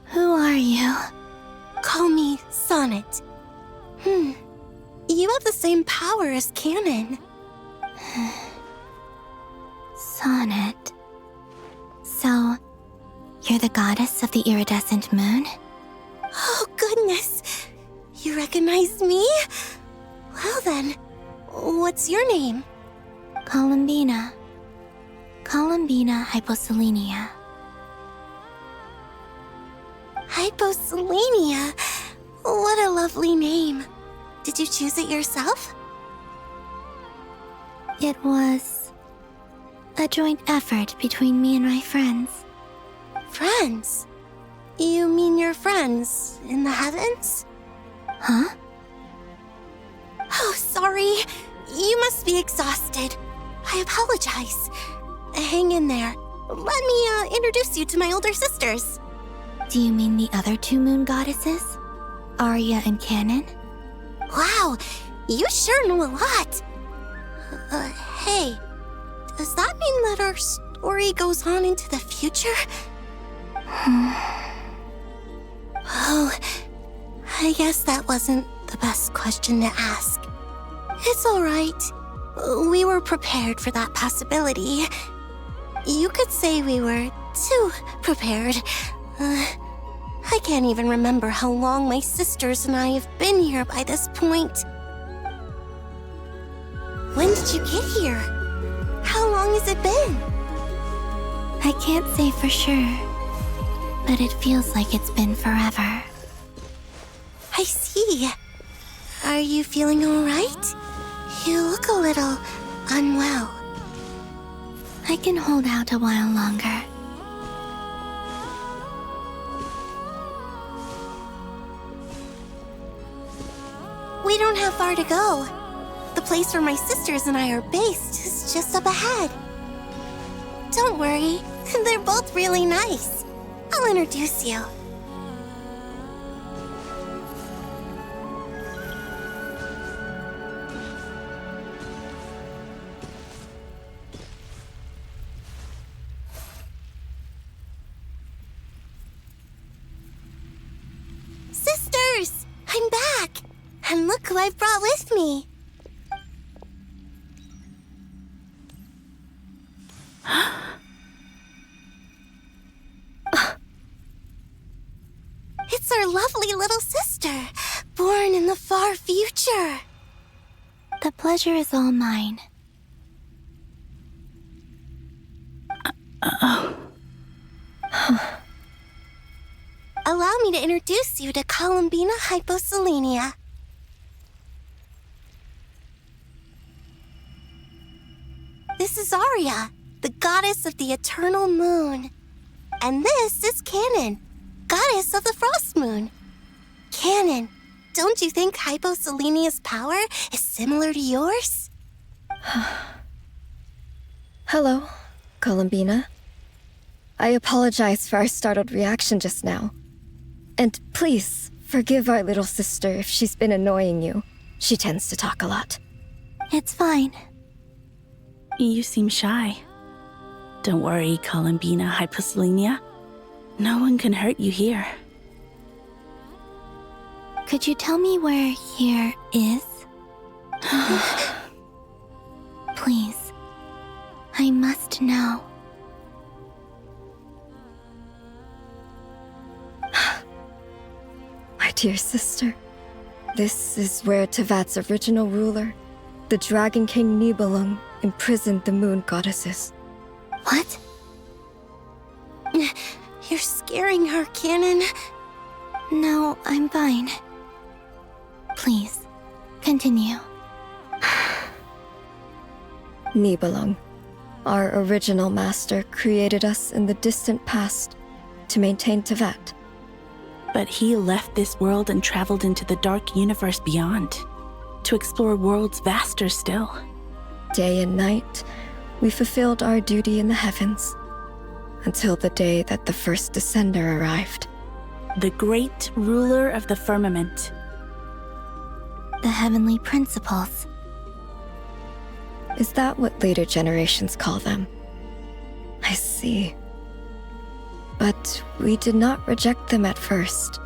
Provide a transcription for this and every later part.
Who are you? Call me Sonnet. You have the same power as Canon. Sonnet. So, you're the goddess of the iridescent moon? Oh, goodness. You recognize me? Well then, what's your name? Columbina. Columbina Hyposelenia. Hyposelenia. What a lovely name. Did you choose it yourself? It was a joint effort between me and my friends. Friends? You mean your friends in the heavens? Huh? Oh, sorry. You must be exhausted. I apologize. Hang in there. Let me introduce you to my older sisters. Do you mean the other two moon goddesses? Arya and Canon? Wow, you sure know a lot. Hey, does that mean that our story goes on into the future? Oh, I guess that wasn't the best question to ask. It's alright. We were prepared for that possibility. You could say we were too prepared. I can't even remember how long my sisters and I have been here by this point. When did you get here? How long has it been? I can't say for sure, but it feels like it's been forever. I see. Are you feeling alright? You look a little unwell. I can hold out a while longer. We don't have far to go. The place where my sisters and I are based is just up ahead. Don't worry, they're both really nice. I'll introduce you. Sisters! I'm back! And look who I've brought with me. It's our lovely little sister, born in the far future. The pleasure is all mine. Allow me to introduce you to Columbina Hyposelenia. This is Arya, the goddess of the eternal moon. And this is Canon, goddess of the frost moon. Canon, don't you think Hyposelenia's power is similar to yours? Hello, Columbina. I apologize for our startled reaction just now. And please, forgive our little sister if she's been annoying you. She tends to talk a lot. It's fine. You seem shy. Don't worry, Columbina Hyposelenia. No one can hurt you here. Could you tell me where here is? Please. I must know. My dear sister, this is where Tevat's original ruler, the Dragon King Nibelung, imprisoned the moon goddesses. What? You're scaring her, Canon. No, I'm fine. Please, continue. Nibelung, our original master, created us in the distant past to maintain Tevat. But he left this world and traveled into the dark universe beyond, to explore worlds vaster still. Day and night, we fulfilled our duty in the heavens, until the day that the first descender arrived. The great ruler of the firmament. The heavenly principles. Is that what later generations call them? I see. But we did not reject them at first,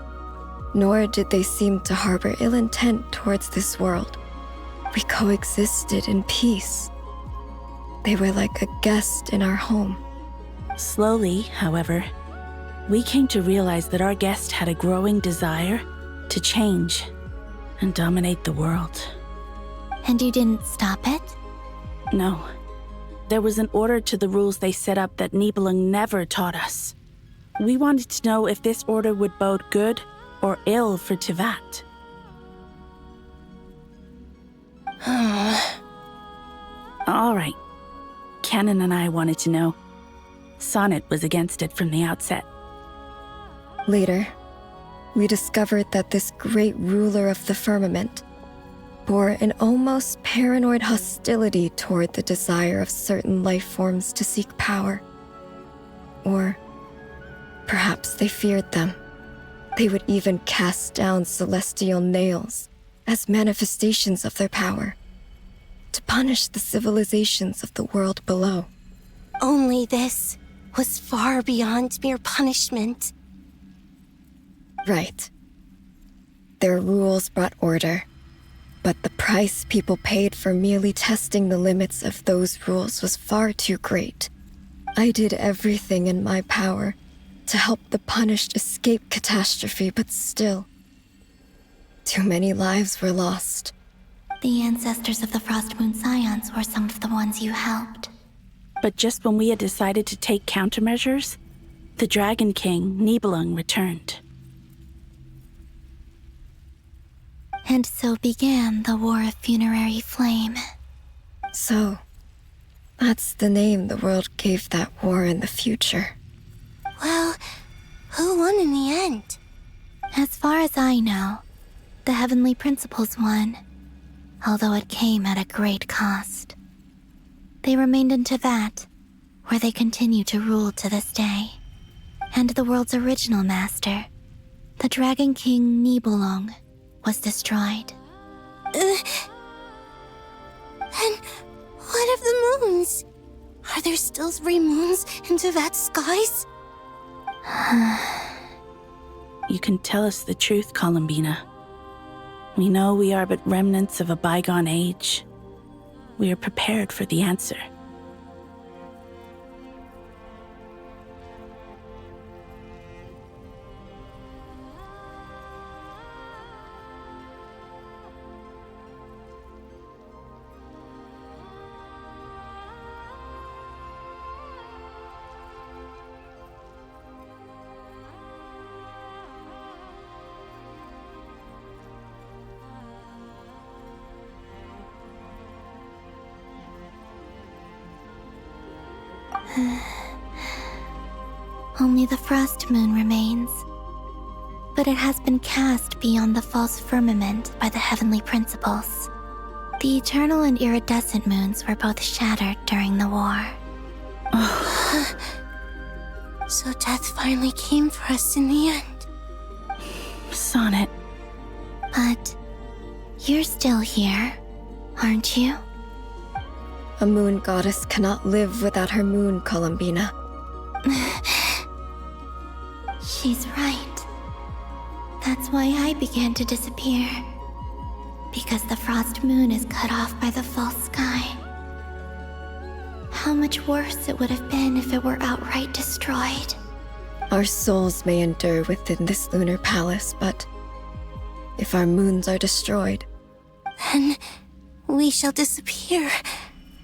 nor did they seem to harbor ill intent towards this world. We coexisted in peace. They were like a guest in our home. Slowly, however, we came to realize that our guest had a growing desire to change and dominate the world. And you didn't stop it? No. There was an order to the rules they set up that Nibelung never taught us. We wanted to know if this order would bode good or ill for Tivat. All right. Canon and I wanted to know. Sonnet was against it from the outset. Later, we discovered that this great ruler of the firmament bore an almost paranoid hostility toward the desire of certain life forms to seek power. Or perhaps they feared them. They would even cast down celestial nails as manifestations of their power, to punish the civilizations of the world below. Only this was far beyond mere punishment. Right. Their rules brought order, but the price people paid for merely testing the limits of those rules was far too great. I did everything in my power to help the punished escape catastrophe, but still, too many lives were lost. The ancestors of the Frost Moon Scions were some of the ones you helped. But just when we had decided to take countermeasures, the Dragon King, Nibelung, returned. And so began the War of Funerary Flame. So, that's the name the world gave that war in the future. Well, who won in the end? As far as I know, the Heavenly Principles won, although it came at a great cost. They remained in Tivat, where they continue to rule to this day. And the world's original master, the Dragon King Nibelung, was destroyed. And what of the moons? Are there still 3 moons in Tivat's skies? You can tell us the truth, Columbina. We know we are but remnants of a bygone age. We are prepared for the answer. Only the Frost Moon remains. But it has been cast beyond the false firmament by the Heavenly Principles. The eternal and iridescent moons were both shattered during the war. So death finally came for us in the end. Sonnet. But you're still here, aren't you? A moon goddess cannot live without her moon, Columbina. She's right. That's why I began to disappear. Because the Frost Moon is cut off by the false sky. How much worse it would have been if it were outright destroyed. Our souls may endure within this lunar palace, but if our moons are destroyed, Then we shall disappear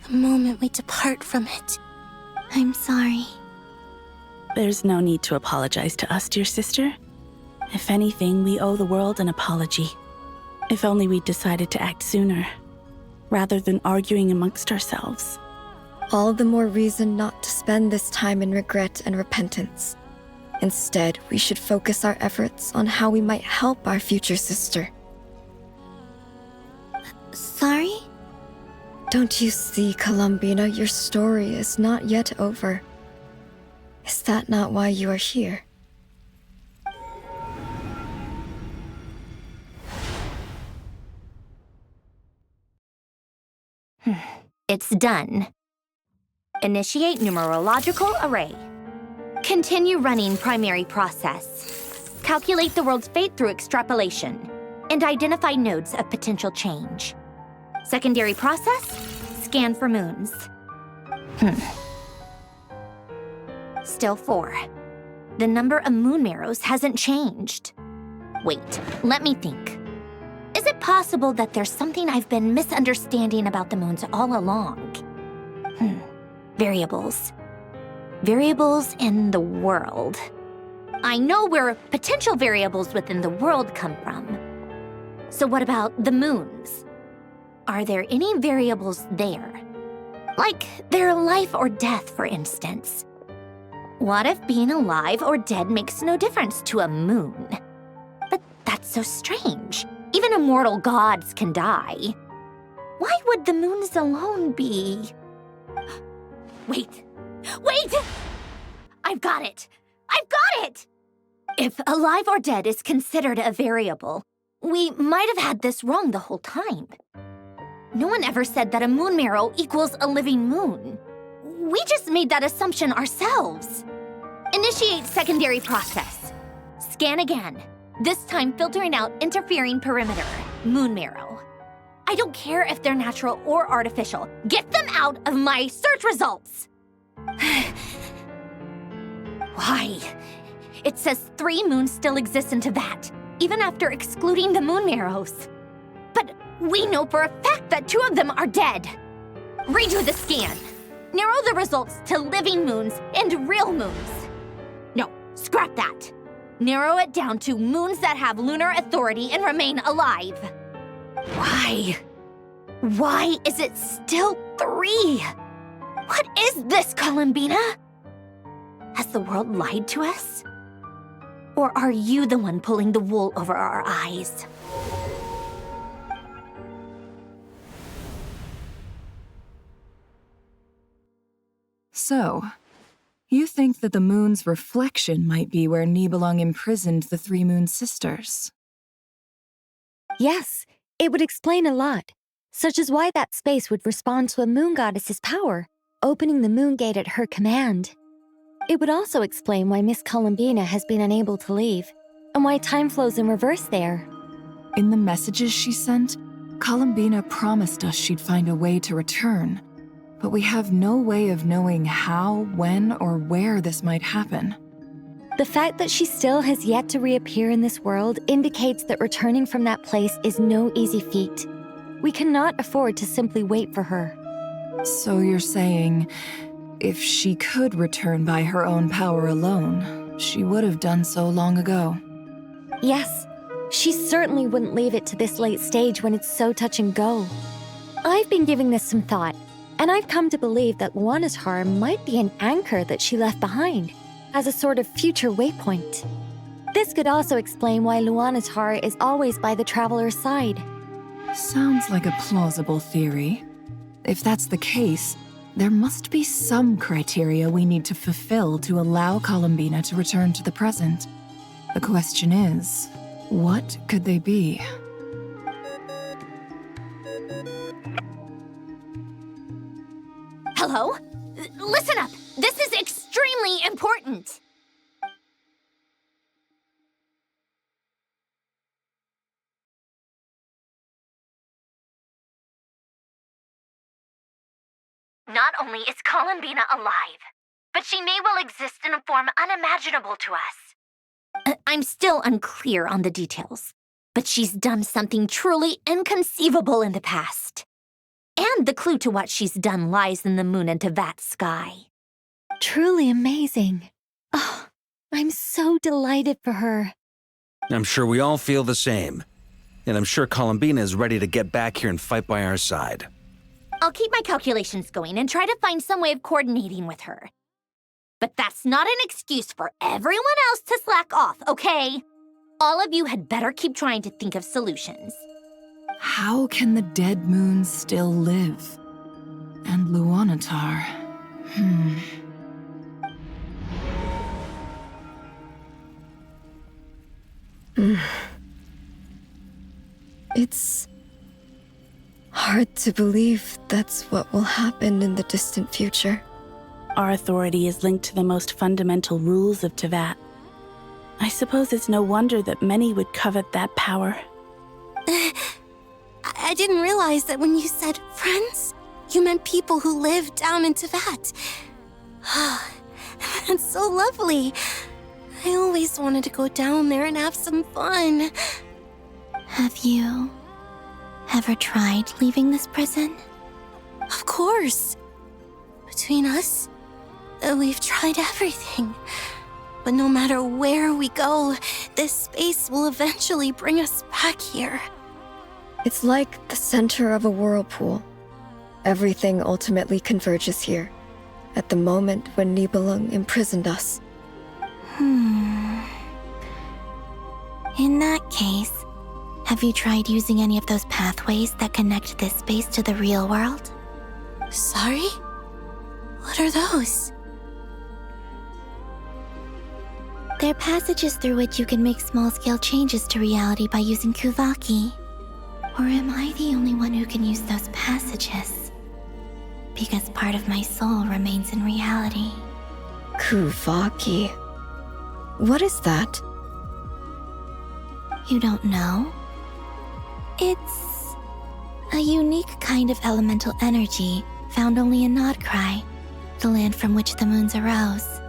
the moment we depart from it. I'm sorry. There's no need to apologize to us, dear sister. If anything, we owe the world an apology. If only we'd decided to act sooner, rather than arguing amongst ourselves. all the more reason not to spend this time in regret and repentance. Instead, we should focus our efforts on how we might help our future sister. Sorry? Don't you see, Columbina, your story is not yet over. Is that not why you are here? It's done. Initiate numerological array. Continue running primary process. Calculate the world's fate through extrapolation, and identify nodes of potential change. Secondary process, scan for moons. Still 4. The number of moon marrows hasn't changed. Wait, let me think. Is it possible that there's something I've been misunderstanding about the moons all along? Variables. Variables in the world. I know where potential variables within the world come from. So what about the moons? Are there any variables there? Like their life or death, for instance. What if being alive or dead makes no difference to a moon? But that's so strange. Even immortal gods can die. Why would the moons alone be? Wait! I've got it! If alive or dead is considered a variable, we might have had this wrong the whole time. No one ever said that a moon marrow equals a living moon. We just made that assumption ourselves. Initiate secondary process. Scan again. This time filtering out interfering perimeter, moon marrow. I don't care if they're natural or artificial. Get them out of my search results! Why? It says 3 moons still exist in Teyvat, even after excluding the moon marrows. But we know for a fact that 2 of them are dead. Redo the scan. Narrow the results to living moons and real moons. No, scrap that. Narrow it down to moons that have lunar authority and remain alive. Why? Why is it still 3? What is this, Columbina? Has the world lied to us? Or are you the one pulling the wool over our eyes? So, you think that the moon's reflection might be where Nibelung imprisoned the 3 moon sisters? Yes, it would explain a lot, such as why that space would respond to a moon goddess's power, opening the moon gate at her command. It would also explain why Miss Columbina has been unable to leave, and why time flows in reverse there. In the messages she sent, Columbina promised us she'd find a way to return, but we have no way of knowing how, when, or where this might happen. The fact that she still has yet to reappear in this world indicates that returning from that place is no easy feat. We cannot afford to simply wait for her. So you're saying, if she could return by her own power alone, she would have done so long ago? Yes, she certainly wouldn't leave it to this late stage when it's so touch and go. I've been giving this some thought, and I've come to believe that Luanatar might be an anchor that she left behind, as a sort of future waypoint. This could also explain why Luanatar is always by the traveler's side. Sounds like a plausible theory. If that's the case, there must be some criteria we need to fulfill to allow Columbina to return to the present. The question is, what could they be? Hello? Listen up! This is extremely important! Not only is Columbina alive, but she may well exist in a form unimaginable to us. I'm still unclear on the details, but she's done something truly inconceivable in the past. And the clue to what she's done lies in the moon and Teyvat sky. Truly amazing. Oh, I'm so delighted for her. I'm sure we all feel the same. And I'm sure Columbina is ready to get back here and fight by our side. I'll keep my calculations going and try to find some way of coordinating with her. But that's not an excuse for everyone else to slack off, okay? All of you had better keep trying to think of solutions. How can the dead moons still live? And Luanatar? It's hard to believe that's what will happen in the distant future. Our authority is linked to the most fundamental rules of Teyvat. I suppose it's no wonder that many would covet that power. I didn't realize that when you said friends, you meant people who live down in Teyvat. That's so lovely. I always wanted to go down there and have some fun. Have you ever tried leaving this prison? Of course. Between us, we've tried everything. But no matter where we go, this space will eventually bring us back here. It's like the center of a whirlpool. Everything ultimately converges here, at the moment when Nibelung imprisoned us. In that case, have you tried using any of those pathways that connect this space to the real world? Sorry? What are those? They're passages through which you can make small-scale changes to reality by using Kuvaki. Or am I the only one who can use those passages? Because part of my soul remains in reality. Kuvaki. What is that? You don't know? It's a unique kind of elemental energy found only in Nodcry, the land from which the moons arose.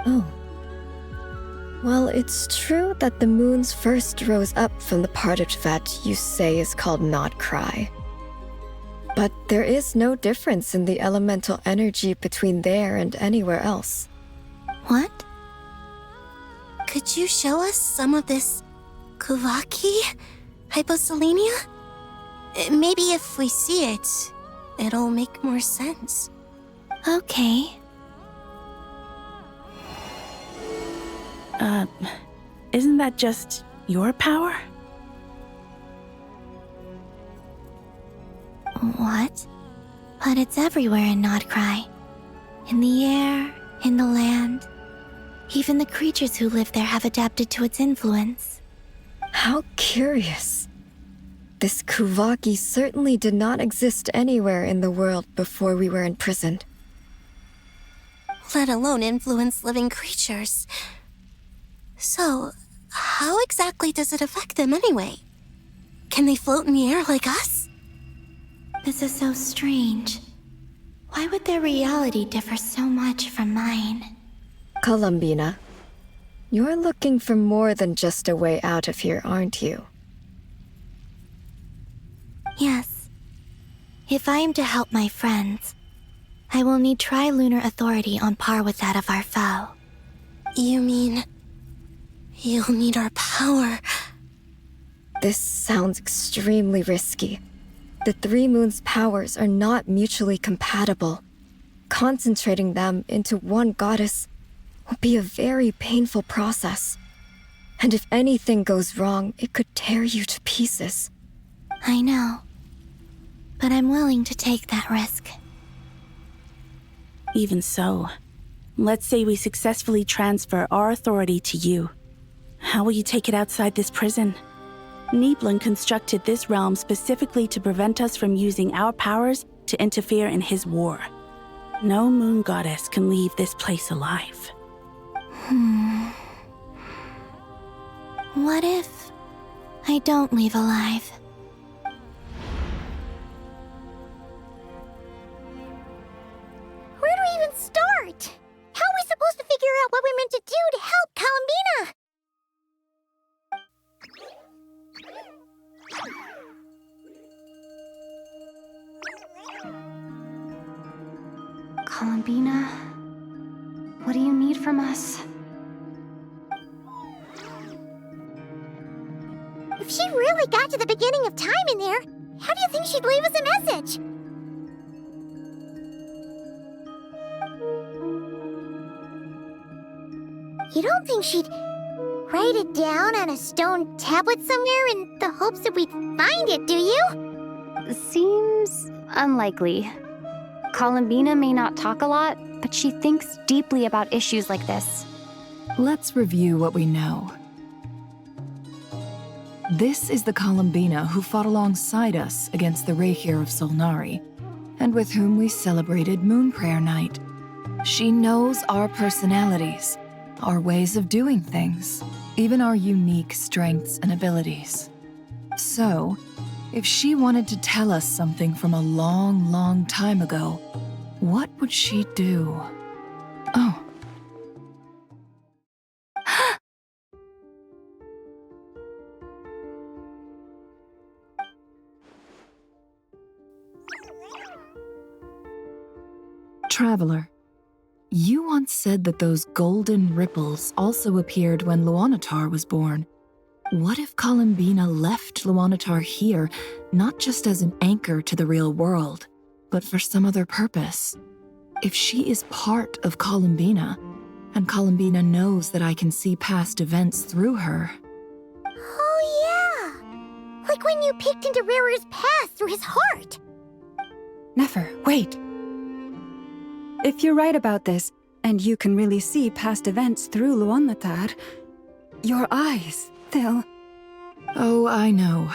Oh. Well, it's true that the moons first rose up from the part of Teyvat you say is called Nodcry. But there is no difference in the elemental energy between there and anywhere else. What? Could you show us some of this Kuvaki? Hyposelenia? Maybe if we see it, it'll make more sense. Okay. Isn't that just your power? What? But it's everywhere in Nodcry. In the air, in the land. Even the creatures who live there have adapted to its influence. How curious. This Kuvaki certainly did not exist anywhere in the world before we were imprisoned. Let alone influence living creatures. So, how exactly does it affect them anyway? Can they float in the air like us? This is so strange. Why would their reality differ so much from mine? Columbina, you're looking for more than just a way out of here, aren't you? Yes. If I am to help my friends, I will need trilunar authority on par with that of our foe. You mean... you'll need our power? This sounds extremely risky. The Three Moons' powers are not mutually compatible. Concentrating them into one goddess will be a very painful process. And if anything goes wrong, it could tear you to pieces. I know. But I'm willing to take that risk. Even so, let's say we successfully transfer our authority to you. How will you take it outside this prison? Nibelung constructed this realm specifically to prevent us from using our powers to interfere in his war. No moon goddess can leave this place alive. What if I don't leave alive? Where do we even start? How are we supposed to figure out what we're meant to do to help Columbina? Columbina, what do you need from us? If she really got to the beginning of time in there, how do you think she'd leave us a message? You don't think she'd write it down on a stone tablet somewhere in the hopes that we'd find it, do you? Seems unlikely. Columbina may not talk a lot, but she thinks deeply about issues like this. Let's review what we know. This is the Columbina who fought alongside us against the Reykir of Solnari, and with whom we celebrated Moon Prayer Night. She knows our personalities, our ways of doing things, even our unique strengths and abilities. So, if she wanted to tell us something from a long, long time ago, what would she do? Oh. Traveler, you once said that those golden ripples also appeared when Luanatar was born. What if Columbina left Luanatar here, not just as an anchor to the real world, but for some other purpose? If she is part of Columbina, and Columbina knows that I can see past events through her... Oh yeah! Like when you peeked into Rarer's past through his heart! Nefer, wait! If you're right about this, and you can really see past events through Luanatar, your eyes, they'll... Oh, I know.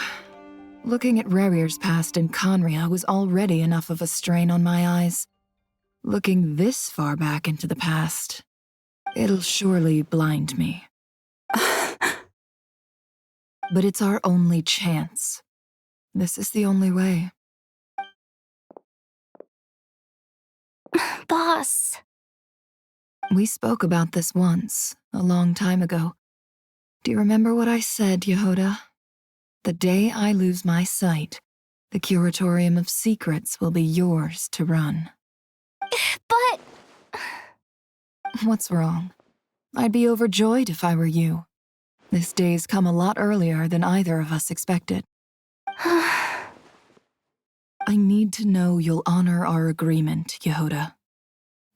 Looking at Rerir's past in Conria was already enough of a strain on my eyes. Looking this far back into the past, it'll surely blind me. But it's our only chance. This is the only way. Boss. We spoke about this once, a long time ago. Do you remember what I said, Yehoda? The day I lose my sight, the Curatorium of Secrets will be yours to run. But... What's wrong? I'd be overjoyed if I were you. This day's come a lot earlier than either of us expected. I need to know you'll honor our agreement, Yehoda.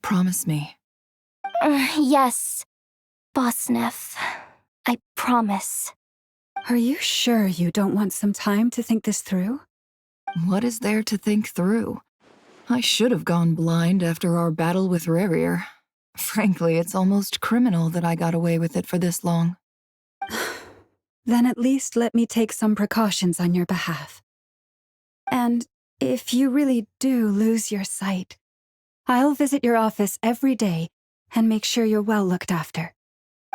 Promise me. Yes, Boss Neff. I promise. Are you sure you don't want some time to think this through? What is there to think through? I should have gone blind after our battle with Rerir. Frankly, it's almost criminal that I got away with it for this long. Then at least let me take some precautions on your behalf. And if you really do lose your sight, I'll visit your office every day and make sure you're well looked after.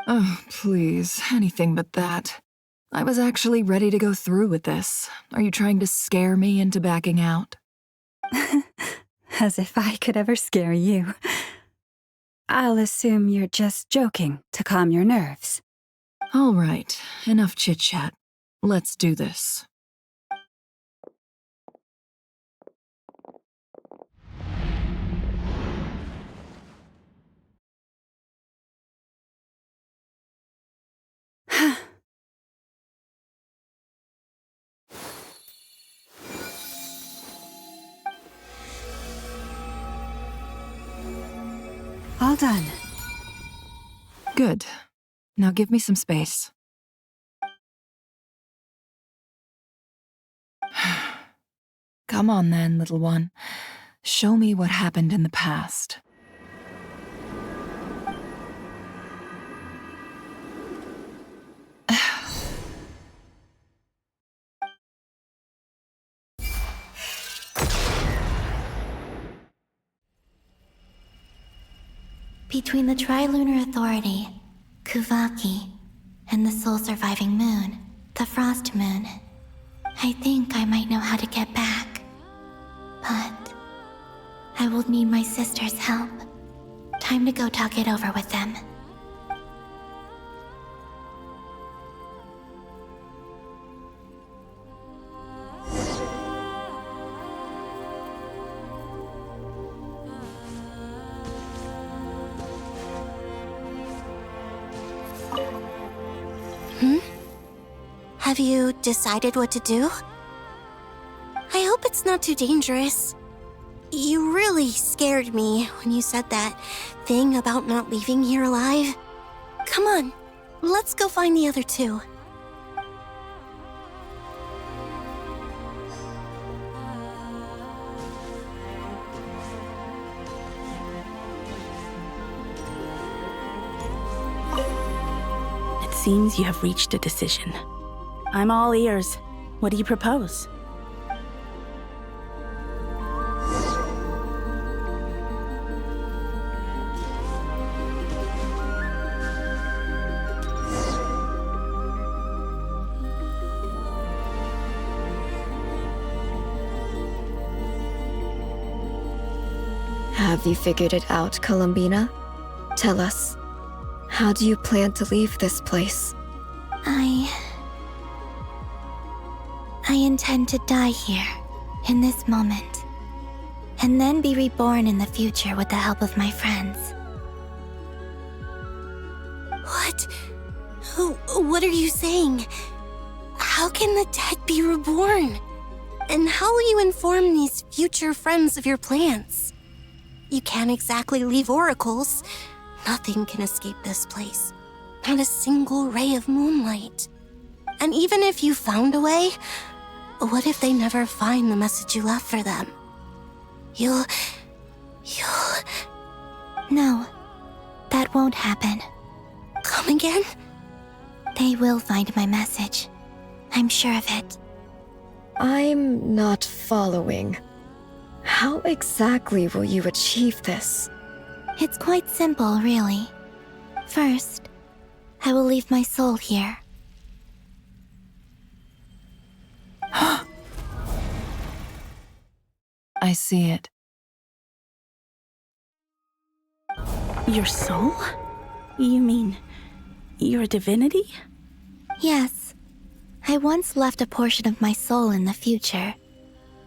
Oh, please, anything but that. I was actually ready to go through with this. Are you trying to scare me into backing out? As if I could ever scare you. I'll assume you're just joking to calm your nerves. All right, enough chit-chat. Let's do this. All done. Good. Now give me some space. Come on then, little one. Show me what happened in the past. Between the Trilunar Authority, Kuvaki, and the sole-surviving moon, the Frost Moon, I think I might know how to get back. But I will need my sister's help. Time to go talk it over with them. Have you decided what to do? I hope it's not too dangerous. You really scared me when you said that thing about not leaving here alive. Come on, let's go find the other two. It seems you have reached a decision. I'm all ears. What do you propose? Have you figured it out, Columbina? Tell us, how do you plan to leave this place? I intend to die here, in this moment, and then be reborn in the future with the help of my friends. What? What are you saying? How can the dead be reborn? And how will you inform these future friends of your plans? You can't exactly leave oracles. Nothing can escape this place. Not a single ray of moonlight. And even if you found a way, what if they never find the message you left for them? You'll... No, that won't happen. Come again? They will find my message. I'm sure of it. I'm not following. How exactly will you achieve this? It's quite simple, really. First, I will leave my soul here. I see it. Your soul? You mean you're a divinity? Yes. I once left a portion of my soul in the future.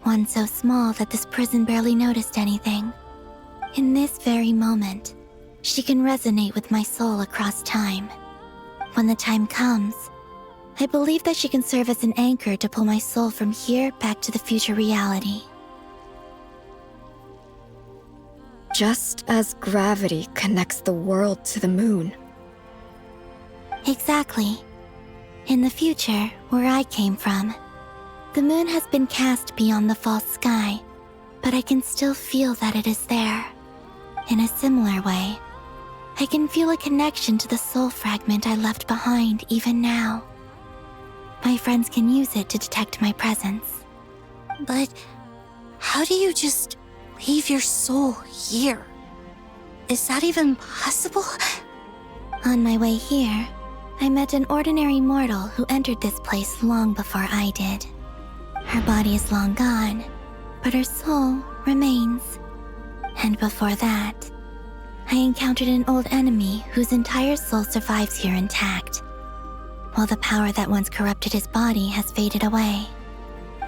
One so small that this prison barely noticed anything. In this very moment, she can resonate with my soul across time. When the time comes, I believe that she can serve as an anchor to pull my soul from here back to the future reality. Just as gravity connects the world to the moon. Exactly. In the future, where I came from, the moon has been cast beyond the false sky, but I can still feel that it is there. In a similar way, I can feel a connection to the soul fragment I left behind even now. My friends can use it to detect my presence. But how do you just leave your soul here? Is that even possible? On my way here, I met an ordinary mortal who entered this place long before I did. Her body is long gone, but her soul remains. And before that, I encountered an old enemy whose entire soul survives here intact, while the power that once corrupted his body has faded away.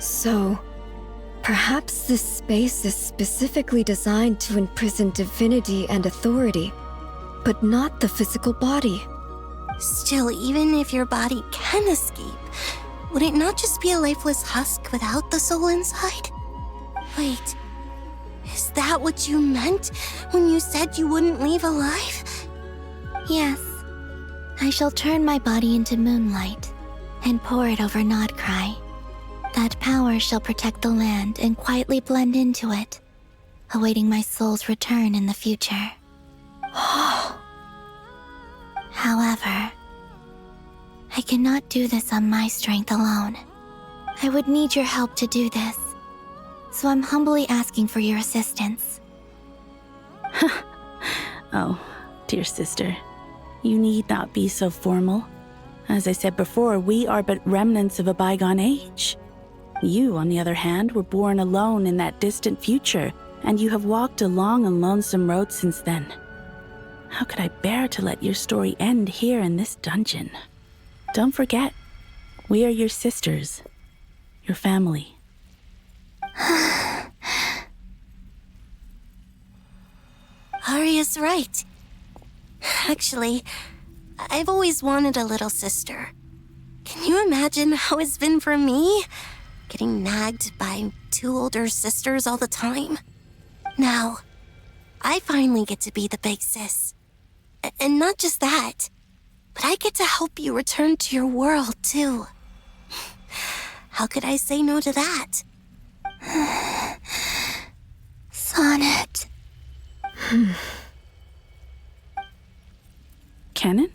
So, perhaps this space is specifically designed to imprison divinity and authority, but not the physical body. Still, even if your body can escape, would it not just be a lifeless husk without the soul inside? Wait, is that what you meant when you said you wouldn't leave alive? Yes, I shall turn my body into moonlight and pour it over Nodcry. That power shall protect the land and quietly blend into it, awaiting my soul's return in the future. However, I cannot do this on my strength alone. I would need your help to do this, so I'm humbly asking for your assistance. Oh, dear sister, you need not be so formal. As I said before, we are but remnants of a bygone age. You, on the other hand, were born alone in that distant future, and you have walked a long and lonesome road since then. How could I bear to let your story end here in this dungeon? Don't forget, we are your sisters, your family. Arya's right. Actually, I've always wanted a little sister. Can you imagine how it's been for me? Getting nagged by two older sisters all the time. Now, I finally get to be the big sis. And not just that, but I get to help you return to your world, too. How could I say no to that? Sonnet. Canon?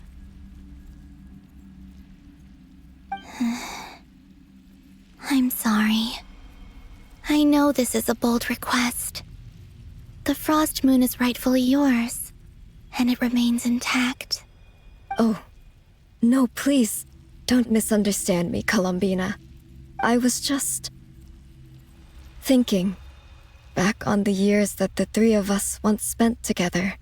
I'm sorry. I know this is a bold request. The Frost Moon is rightfully yours, and it remains intact. Oh, no, please, don't misunderstand me, Columbina. I was just thinking. back on the years that the three of us once spent together,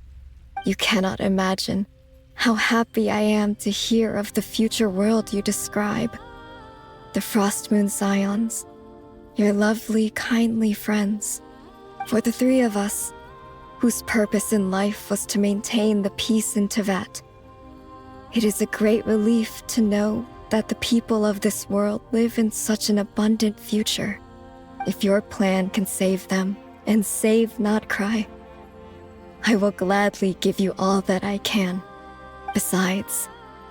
you cannot imagine how happy I am to hear of the future world you describe. The Frostmoon Scions, your lovely, kindly friends. For the three of us, whose purpose in life was to maintain the peace in Teyvat, it is a great relief to know that the people of this world live in such an abundant future. If your plan can save them, and save not cry, I will gladly give you all that I can. Besides,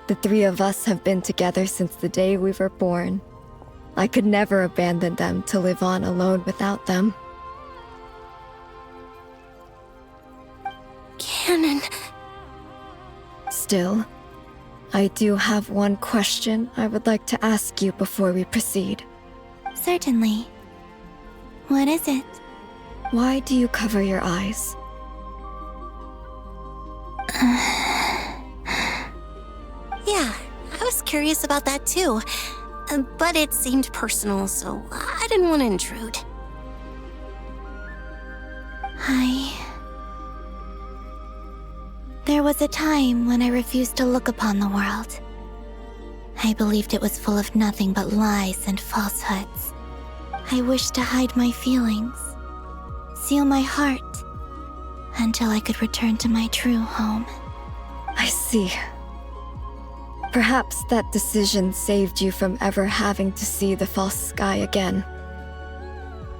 the three of us have been together since the day we were born. I could never abandon them to live on alone without them. Canon. Still, I do have one question I would like to ask you before we proceed. Certainly. What is it? Why do you cover your eyes? Yeah, I was curious about that too. But it seemed personal, so I didn't want to intrude. There was a time when I refused to look upon the world. I believed it was full of nothing but lies and falsehoods. I wished to hide my feelings, seal my heart, until I could return to my true home. I see. Perhaps that decision saved you from ever having to see the false sky again.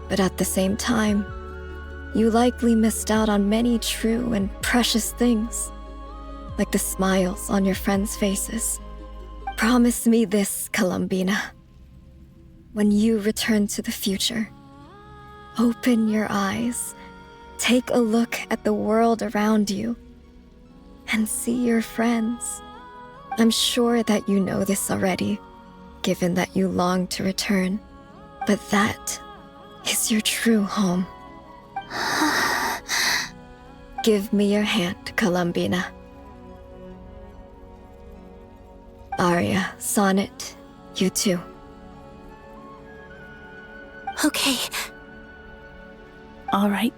But at the same time, you likely missed out on many true and precious things, like the smiles on your friends' faces. Promise me this, Columbina. When you return to the future, open your eyes, take a look at the world around you, and see your friends. I'm sure that you know this already, given that you long to return, but that is your true home. Give me your hand, Columbina. Arya, Sonnet, you too. Okay. All right.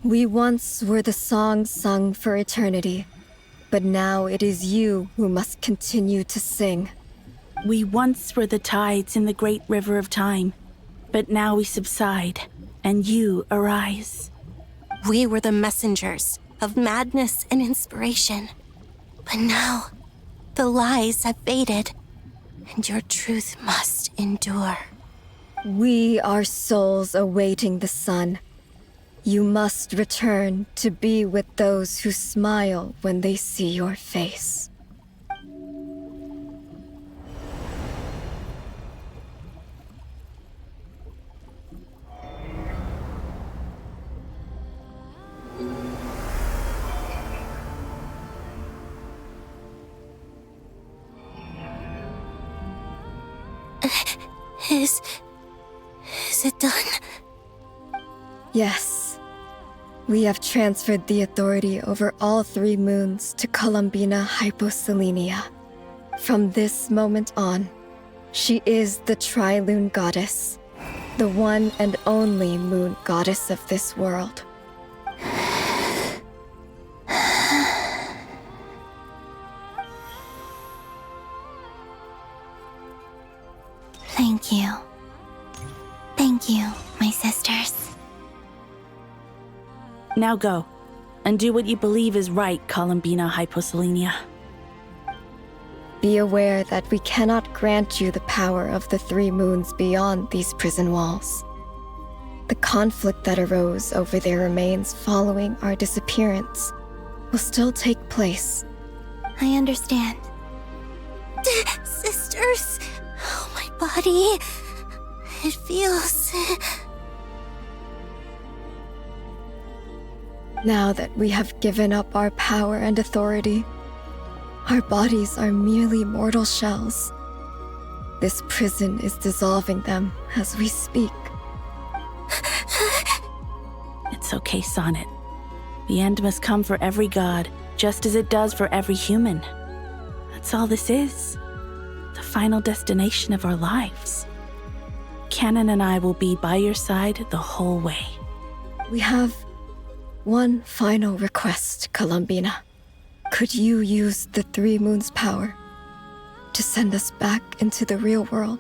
We once were the songs sung for eternity, but now it is you who must continue to sing. We once were the tides in the great river of time, but now we subside, and you arise. We were the messengers of madness and inspiration. But now, the lies have faded, and your truth must endure. We are souls awaiting the sun. You must return to be with those who smile when they see your face. Is it done? Yes. We have transferred the authority over all 3 moons to Columbina Hyposelenia. From this moment on, she is the Tri-Lune Goddess, the one and only moon goddess of this world. Thank you. Thank you, my sisters. Now go, and do what you believe is right, Columbina Hyposelenia. Be aware that we cannot grant you the power of the 3 moons beyond these prison walls. The conflict that arose over their remains following our disappearance will still take place. I understand. Sisters, oh, my body. It feels Now that we have given up our power and authority, our bodies are merely mortal shells. This prison is dissolving them as we speak. It's okay, Sonnet. The end must come for every god, just as it does for every human. That's all this is. The final destination of our lives. Canon and I will be by your side the whole way. We have one final request, Columbina. Could you use the Three Moons' power to send us back into the real world?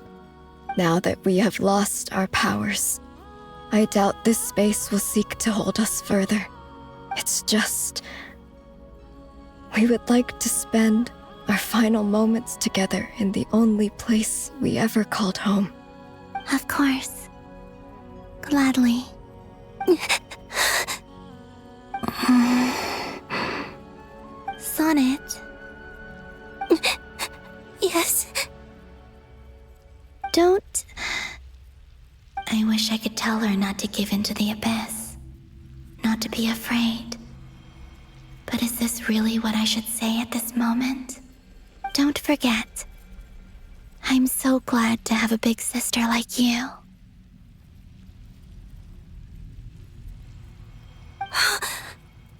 Now that we have lost our powers, I doubt this space will seek to hold us further. It's just... we would like to spend our final moments together in the only place we ever called home. Of course. Gladly. Sonnet. Yes? Don't... I wish I could tell her not to give in to the abyss. Not to be afraid. But is this really what I should say at this moment? Don't forget. I'm so glad to have a big sister like you.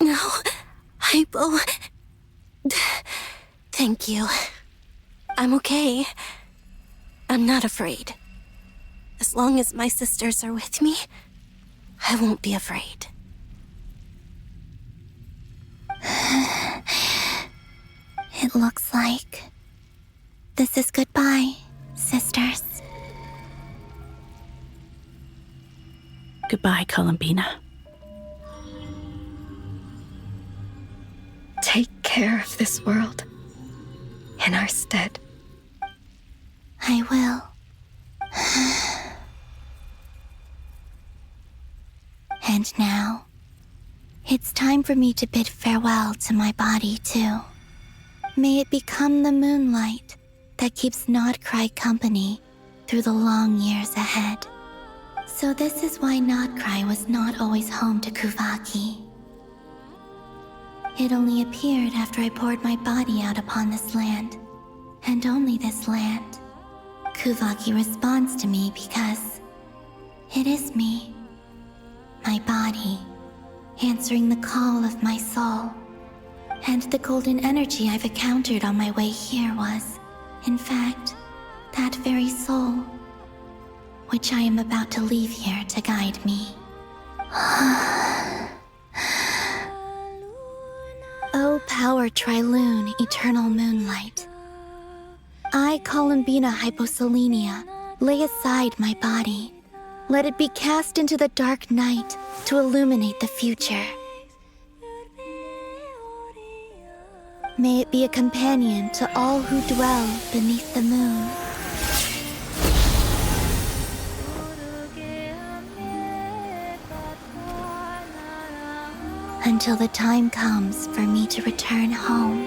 No, I will... Thank you. I'm okay. I'm not afraid. As long as my sisters are with me, I won't be afraid. It looks like this is goodbye, sisters. Goodbye, Columbina. Take care of this world in our stead. I will. And now, it's time for me to bid farewell to my body, too. May it become the moonlight that keeps Nodcry company through the long years ahead. So this is why Nodcry was not always home to Kuvaki. It only appeared after I poured my body out upon this land, and only this land. Kuvaki responds to me because it is me, my body, answering the call of my soul. And the golden energy I've encountered on my way here was, in fact, that very soul, which I am about to leave here to guide me. O power Trilune, eternal moonlight. I, Columbina Hyposelenia, lay aside my body. Let it be cast into the dark night to illuminate the future. May it be a companion to all who dwell beneath the moon. Until the time comes for me to return home.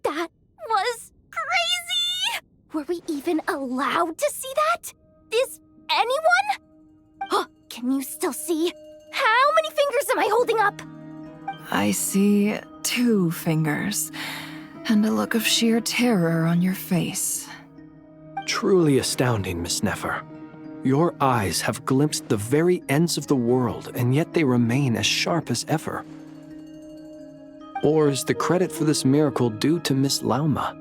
That was crazy! Were we even allowed to see that? Is anyone? Oh, can you still see? How many fingers am I holding up? I see 2 fingers, and a look of sheer terror on your face. Truly astounding, Miss Nefer. Your eyes have glimpsed the very ends of the world, and yet they remain as sharp as ever. Or is the credit for this miracle due to Miss Lauma?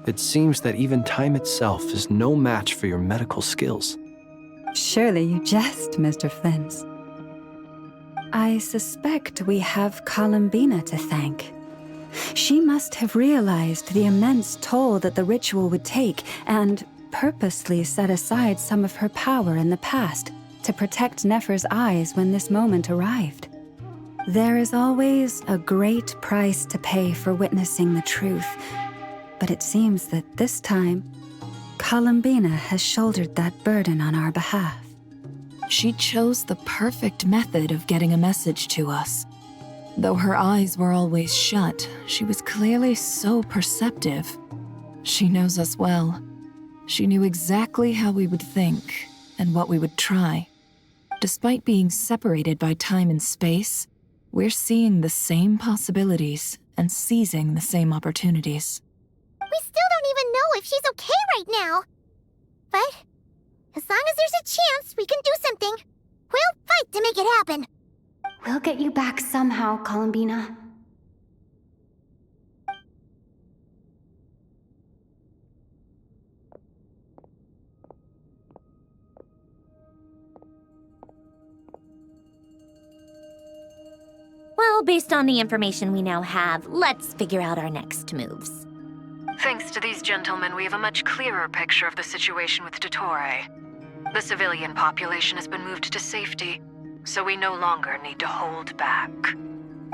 It seems that even time itself is no match for your medical skills. Surely you jest, Mr. Flint. I suspect we have Columbina to thank. She must have realized the immense toll that the ritual would take and purposely set aside some of her power in the past to protect Nefer's eyes when this moment arrived. There is always a great price to pay for witnessing the truth, but it seems that this time, Columbina has shouldered that burden on our behalf. She chose the perfect method of getting a message to us. Though her eyes were always shut, she was clearly so perceptive. She knows us well. She knew exactly how we would think and what we would try. Despite being separated by time and space, we're seeing the same possibilities and seizing the same opportunities. We still don't even know if she's okay right now. But as long as there's a chance we can do something, we'll fight to make it happen. We'll get you back somehow, Columbina. Well, based on the information we now have, let's figure out our next moves. Thanks to these gentlemen, we have a much clearer picture of the situation with Dottore. The civilian population has been moved to safety, so we no longer need to hold back.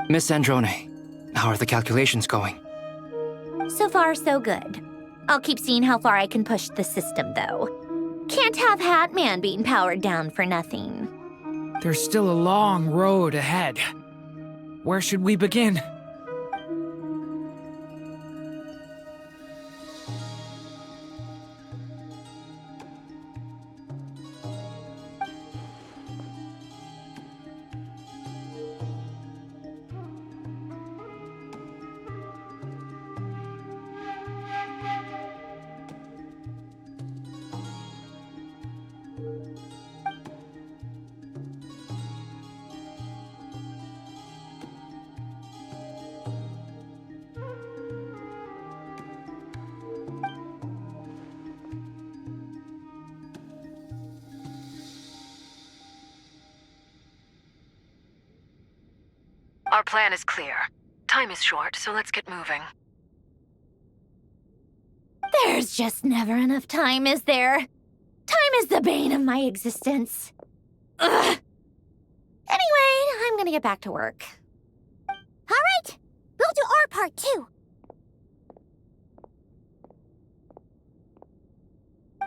Miss Androne, how are the calculations going? So far, so good. I'll keep seeing how far I can push the system, though. Can't have Hatman being powered down for nothing. There's still a long road ahead. Where should we begin? Our plan is clear. Time is short, so let's get moving. There's just never enough time, is there? Time is the bane of my existence. Ugh. Anyway, I'm gonna get back to work. All right, we'll do our part too.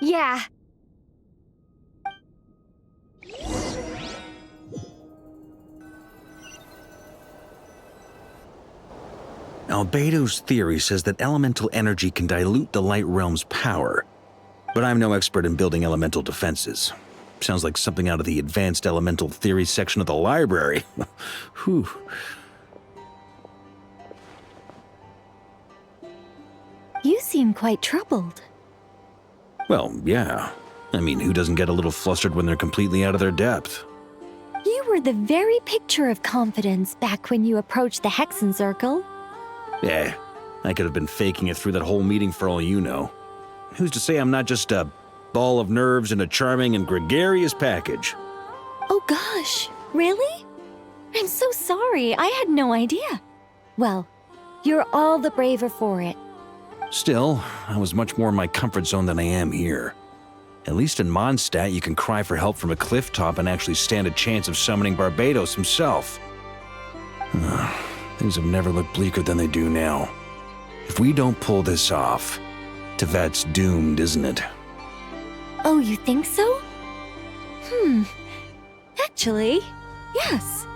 Yeah. Albedo's theory says that elemental energy can dilute the light realm's power, but I'm no expert in building elemental defenses. Sounds like something out of the advanced elemental theory section of the library. Whew. You seem quite troubled. Well, yeah. I mean, who doesn't get a little flustered when they're completely out of their depth? You were the very picture of confidence back when you approached the Hexen Circle. Yeah, I could have been faking it through that whole meeting for all you know. Who's to say I'm not just a ball of nerves in a charming and gregarious package? Oh gosh, really? I'm so sorry, I had no idea. Well, you're all the braver for it. Still, I was much more in my comfort zone than I am here. At least in Mondstadt, you can cry for help from a cliff top and actually stand a chance of summoning Barbados himself. Things have never looked bleaker than they do now. If we don't pull this off, Tevat's doomed, isn't it? Oh, you think so? Actually, yes.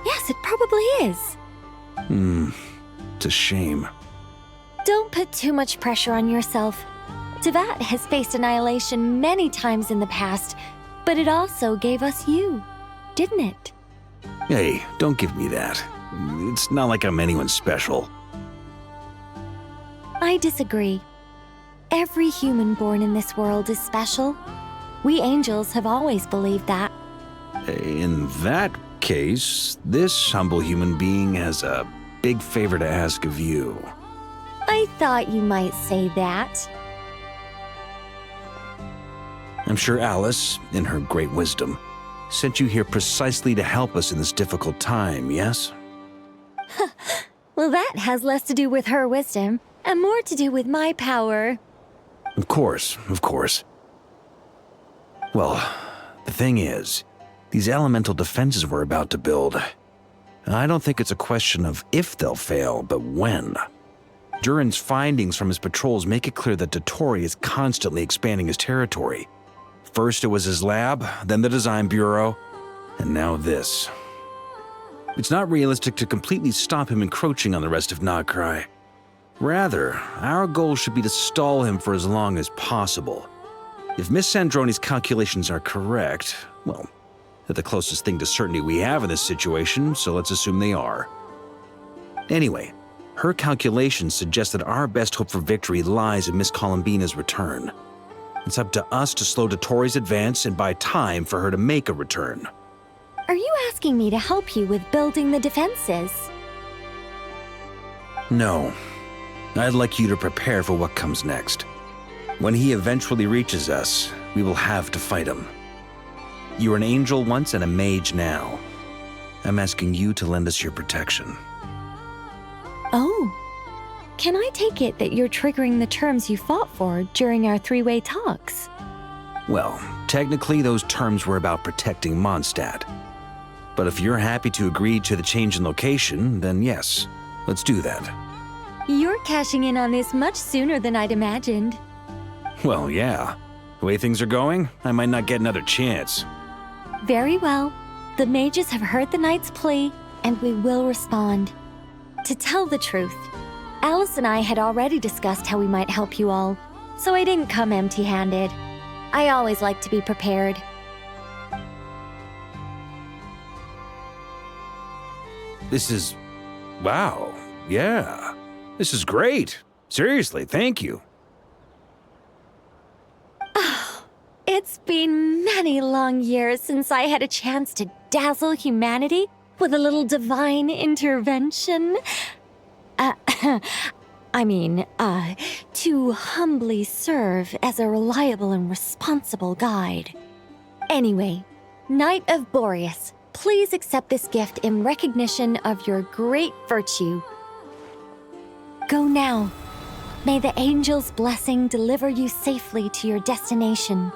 Yes, it probably is. It's a shame. Don't put too much pressure on yourself. Tevat has faced annihilation many times in the past, but it also gave us you, didn't it? Hey, don't give me that. It's not like I'm anyone special. I disagree. Every human born in this world is special. We angels have always believed that. In that case, this humble human being has a big favor to ask of you. I thought you might say that. I'm sure Alice, in her great wisdom, sent you here precisely to help us in this difficult time, yes? Well, that has less to do with her wisdom and more to do with my power. Of course, of course. Well, the thing is, these elemental defenses we're about to build, I don't think it's a question of if they'll fail, but when. Durin's findings from his patrols make it clear that Dottore is constantly expanding his territory. First it was his lab, then the design bureau, and now this. It's not realistic to completely stop him encroaching on the rest of Nagrai. Rather, our goal should be to stall him for as long as possible. If Miss Sandroni's calculations are correct, well, they're the closest thing to certainty we have in this situation, so let's assume they are. Anyway, her calculations suggest that our best hope for victory lies in Miss Columbina's return. It's up to us to slow Dottore's advance and buy time for her to make a return. Are you asking me to help you with building the defenses? No. I'd like you to prepare for what comes next. When he eventually reaches us, we will have to fight him. You were an angel once and a mage now. I'm asking you to lend us your protection. Oh. Can I take it that you're triggering the terms you fought for during our three-way talks? Well, technically those terms were about protecting Mondstadt. But if you're happy to agree to the change in location, then yes, let's do that. You're cashing in on this much sooner than I'd imagined. Well, yeah. The way things are going, I might not get another chance. Very well. The mages have heard the knight's plea, and we will respond. To tell the truth, Alice and I had already discussed how we might help you all, so I didn't come empty-handed. I always like to be prepared. This is... wow. Yeah. This is great. Seriously, thank you. It's been many long years since I had a chance to dazzle humanity with a little divine intervention. To humbly serve as a reliable and responsible guide. Anyway, Knight of Boreas, please accept this gift in recognition of your great virtue. Go now. May the angel's blessing deliver you safely to your destination.